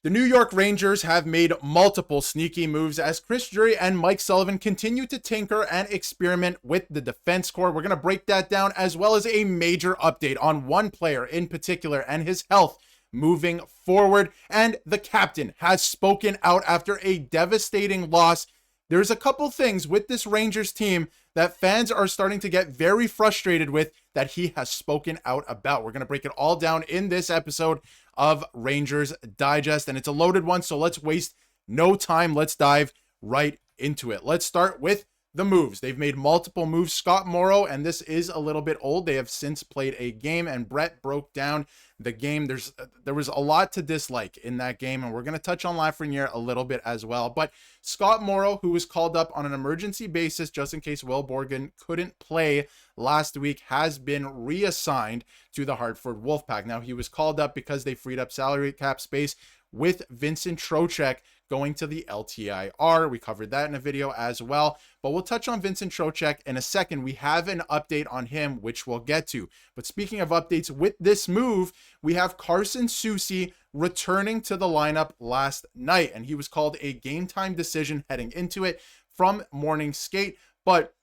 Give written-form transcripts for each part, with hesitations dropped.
The New York Rangers have made multiple sneaky moves as Chris Drury and Mike Sullivan continue to tinker and experiment with the defense core. We're going to break that down, as well as a major update on one player in particular and his health moving forward. And the captain has spoken out after a devastating loss. There's a couple things with this Rangers team that fans are starting to get very frustrated with that he has spoken out about. We're going to break it all down in this episode of Rangers Digest, and it's a loaded one, so let's waste no time. Let's dive right into it. Let's start with the moves. They've made multiple moves. Scott Morrow, and this is a little bit old, they have since played a game, and Brett broke down the game. There was a lot to dislike in that game, and we're going to touch on Lafreniere a little bit as well. But Scott Morrow, who was called up on an emergency basis just in case Will Borgen couldn't play last week, has been reassigned to the Hartford Wolfpack. Now, he was called up because they freed up salary cap space with Vincent Trocheck going to the LTIR. We covered that in a video as well, but we'll touch on Vincent Trocheck in a second. We have an update on him, which we'll get to. But speaking of updates with this move, we have Carson Soucy returning to the lineup last night, and he was called a game time decision heading into it from morning skate, but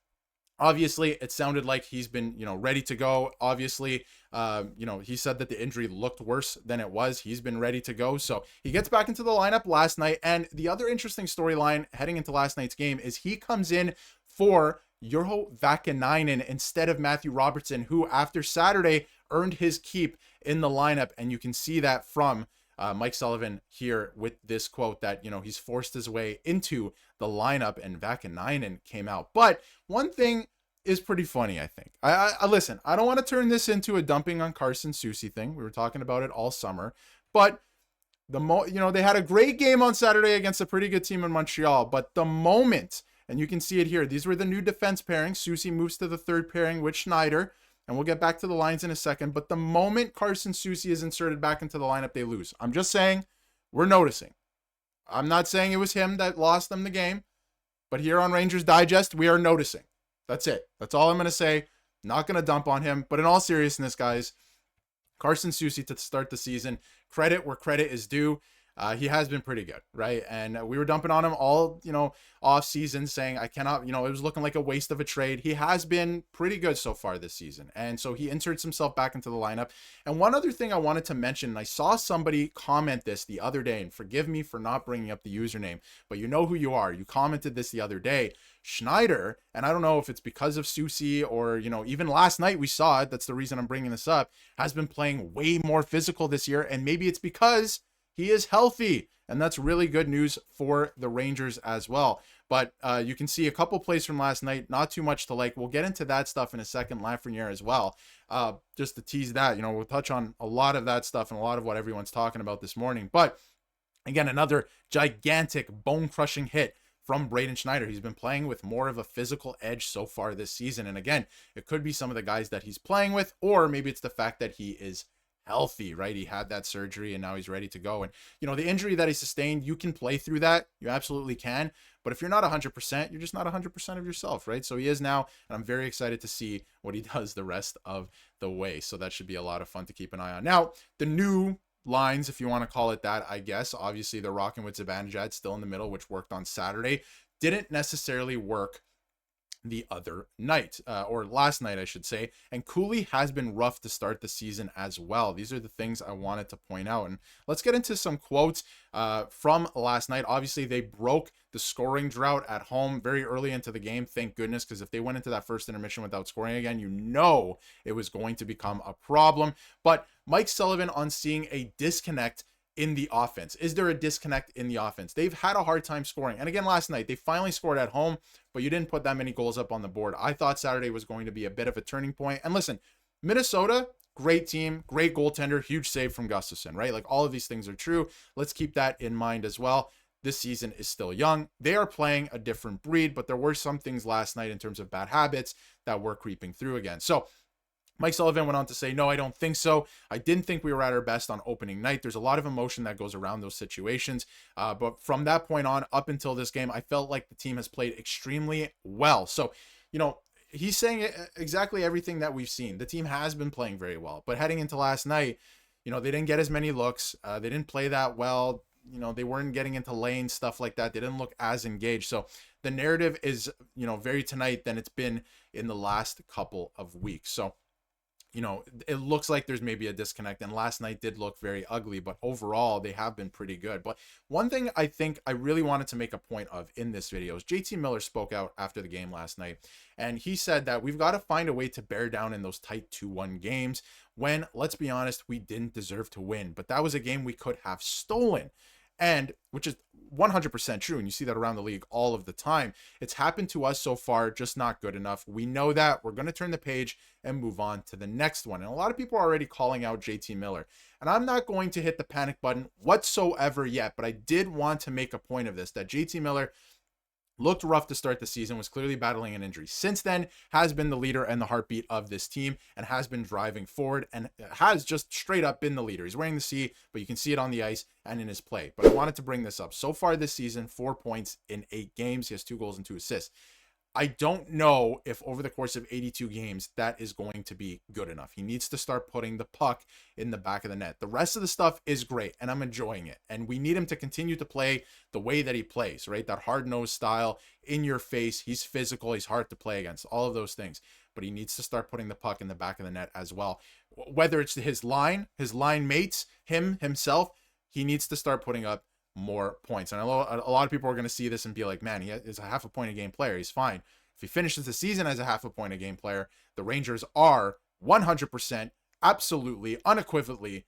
obviously it sounded like he's been, ready to go. Obviously, he said that the injury looked worse than it was. He's been ready to go. So he gets back into the lineup last night. And the other interesting storyline heading into last night's game is he comes in for Urho Vakanainen instead of Matthew Robertson, who after Saturday earned his keep in the lineup. And you can see that from Mike Sullivan here with this quote that, he's forced his way into the lineup and Vakanainen came out. But one thing is pretty funny, I think. I listen, I don't want to turn this into a dumping on Carson Soucy thing. We were talking about it all summer, but they had a great game on Saturday against a pretty good team in Montreal, but the moment, and you can see it here, these were the new defense pairings. Soucy moves to the third pairing with Schneider, and we'll get back to the lines in a second, but the moment Carson Soucy is inserted back into the lineup, they lose. I'm just saying, we're noticing. I'm not saying it was him that lost them the game, but here on Rangers Digest, we are noticing. That's it. That's all I'm going to say. Not going to dump on him. But in all seriousness, guys, Carson Soucy to start the season, credit where credit is due. He has been pretty good, right? And we were dumping on him all, off season, saying I cannot, it was looking like a waste of a trade. He has been pretty good so far this season. And so he inserts himself back into the lineup. And one other thing I wanted to mention, and I saw somebody comment this the other day, and forgive me for not bringing up the username, but you know who you are. You commented this the other day. Schneider, and I don't know if it's because of Soucy or, even last night we saw it, that's the reason I'm bringing this up, has been playing way more physical this year. And maybe it's because he is healthy, and that's really good news for the Rangers as well. But you can see a couple plays from last night, not too much to like. We'll get into that stuff in a second, Lafreniere as well. Just to tease that, we'll touch on a lot of that stuff and a lot of what everyone's talking about this morning. But again, another gigantic bone-crushing hit from Braden Schneider. He's been playing with more of a physical edge so far this season. And again, it could be some of the guys that he's playing with, or maybe it's the fact that he is healthy, right? He had that surgery and now he's ready to go. And, the injury that he sustained, you can play through that. You absolutely can. But if you're not 100%, you're just not 100% of yourself, right? So he is now, and I'm very excited to see what he does the rest of the way. So that should be a lot of fun to keep an eye on. Now, the new lines, if you want to call it that, I guess. Obviously, they're rocking with Zibanejad still in the middle, which worked on Saturday. Didn't necessarily work the other night, or last night, I should say. And Cooley has been rough to start the season as well. These are the things I wanted to point out. And let's get into some quotes from last night. Obviously, they broke the scoring drought at home very early into the game. Thank goodness, because if they went into that first intermission without scoring again, it was going to become a problem. But Mike Sullivan on seeing a disconnect in the offense. Is there a disconnect in the offense? They've had a hard time scoring. And again, last night, they finally scored at home, but you didn't put that many goals up on the board. I thought Saturday was going to be a bit of a turning point. And listen, Minnesota, great team, great goaltender, huge save from Gustafsson, right? Like, all of these things are true. Let's keep that in mind as well. This season is still young. They are playing a different breed, but there were some things last night in terms of bad habits that were creeping through again. So Mike Sullivan went on to say, no, I don't think so. I didn't think we were at our best on opening night. There's a lot of emotion that goes around those situations. But from that point on, up until this game, I felt like the team has played extremely well. So, he's saying exactly everything that we've seen. The team has been playing very well. But heading into last night, they didn't get as many looks. They didn't play that well. they weren't getting into lanes, stuff like that. They didn't look as engaged. So the narrative is, very tonight than it's been in the last couple of weeks. So, it looks like there's maybe a disconnect, and last night did look very ugly, but overall they have been pretty good. But one thing I think I really wanted to make a point of in this video is JT Miller spoke out after the game last night, and he said that we've got to find a way to bear down in those tight 2-1 games when, let's be honest, we didn't deserve to win, but that was a game we could have stolen. And which is 100% true. And you see that around the league all of the time. It's happened to us so far, just not good enough. We know that. We're going to turn the page and move on to the next one. And a lot of people are already calling out JT Miller. And I'm not going to hit the panic button whatsoever yet, but I did want to make a point of this, that JT Miller looked rough to start the season, was clearly battling an injury. Since then, has been the leader and the heartbeat of this team and has been driving forward and has just straight up been the leader. He's wearing the C, but you can see it on the ice and in his play. But I wanted to bring this up. So far this season, 4 points in 8 games. He has 2 goals and 2 assists. I don't know if over the course of 82 games, that is going to be good enough. He needs to start putting the puck in the back of the net. The rest of the stuff is great, and I'm enjoying it. And we need him to continue to play the way that he plays, right? That hard-nosed style, in your face. He's physical. He's hard to play against, all of those things. But he needs to start putting the puck in the back of the net as well. Whether it's his line mates, himself, he needs to start putting up more points. And I know a lot of people are going to see this and be like, man, he is a half a point a game player. He's fine. If he finishes the season as a half a point a game player, the Rangers are 100%, absolutely, unequivocally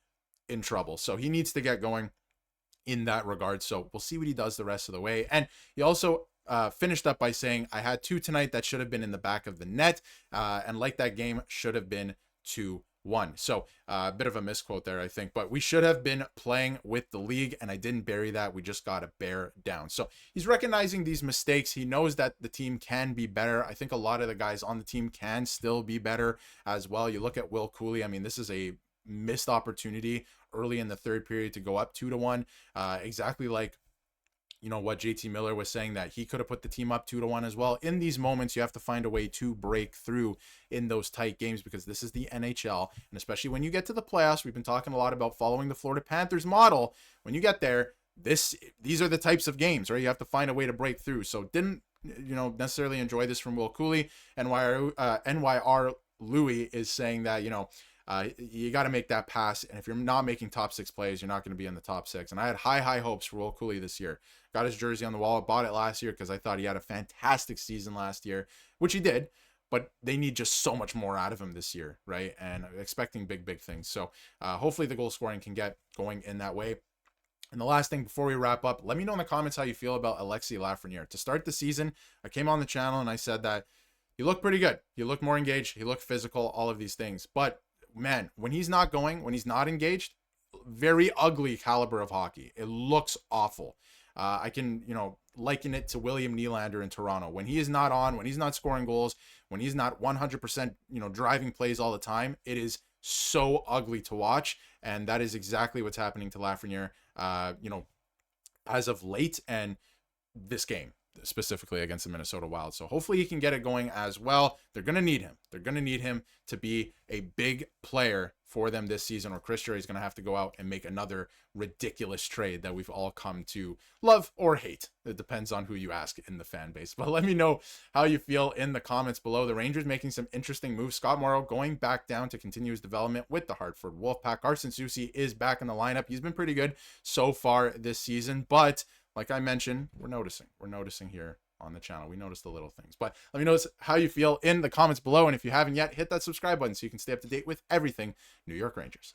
in trouble. So he needs to get going in that regard. So we'll see what he does the rest of the way. And he also finished up by saying, I had 2 tonight that should have been in the back of the net. And like that game should have been 2-1. So a bit of a misquote there, I think, but we should have been playing with the league, and I didn't bury that. We just got to bear down. So he's recognizing these mistakes. He knows that the team can be better. I think a lot of the guys on the team can still be better as well. You look at Will Cooley. I mean, this is a missed opportunity early in the third period to go up 2-1, exactly like what JT Miller was saying, that he could have put the team up 2-1 as well. In these moments, you have to find a way to break through in those tight games, because this is the NHL. And especially when you get to the playoffs, we've been talking a lot about following the Florida Panthers model. When you get there, these are the types of games, right? You have to find a way to break through. So didn't, necessarily enjoy this from Will Cooley. NYR Louis is saying that, you got to make that pass. And if you're not making top 6 plays, you're not going to be in the top 6. And I had high hopes for Will Cooley this year. Got his jersey on the wall. Bought it last year because I thought he had a fantastic season last year, which he did. But they need just so much more out of him this year, right? And expecting big things. So hopefully the goal scoring can get going in that way. And the last thing before we wrap up, let me know in the comments how you feel about Alexis Lafreniere. To start the season, I came on the channel and I said that he looked pretty good. He looked more engaged. He looked physical, all of these things. But man, when he's not going, when he's not engaged, very ugly caliber of hockey. It looks awful. I can, liken it to William Nylander in Toronto. When he is not on, when he's not scoring goals, when he's not 100%, driving plays all the time, it is so ugly to watch. And that is exactly what's happening to Lafreniere, as of late, and this game specifically against the Minnesota Wild. So hopefully he can get it going as well. They're going to need him. They're going to need him to be a big player for them this season, or Chris Drury is going to have to go out and make another ridiculous trade that we've all come to love or hate. It depends on who you ask in the fan base. But let me know how you feel in the comments below. The Rangers making some interesting moves. Scott Morrow going back down to continue his development with the Hartford Wolfpack. Carson Soucy is back in the lineup. He's been pretty good so far this season, but like I mentioned, we're noticing here on the channel. We notice the little things. But let me know how you feel in the comments below. And if you haven't yet, hit that subscribe button so you can stay up to date with everything New York Rangers.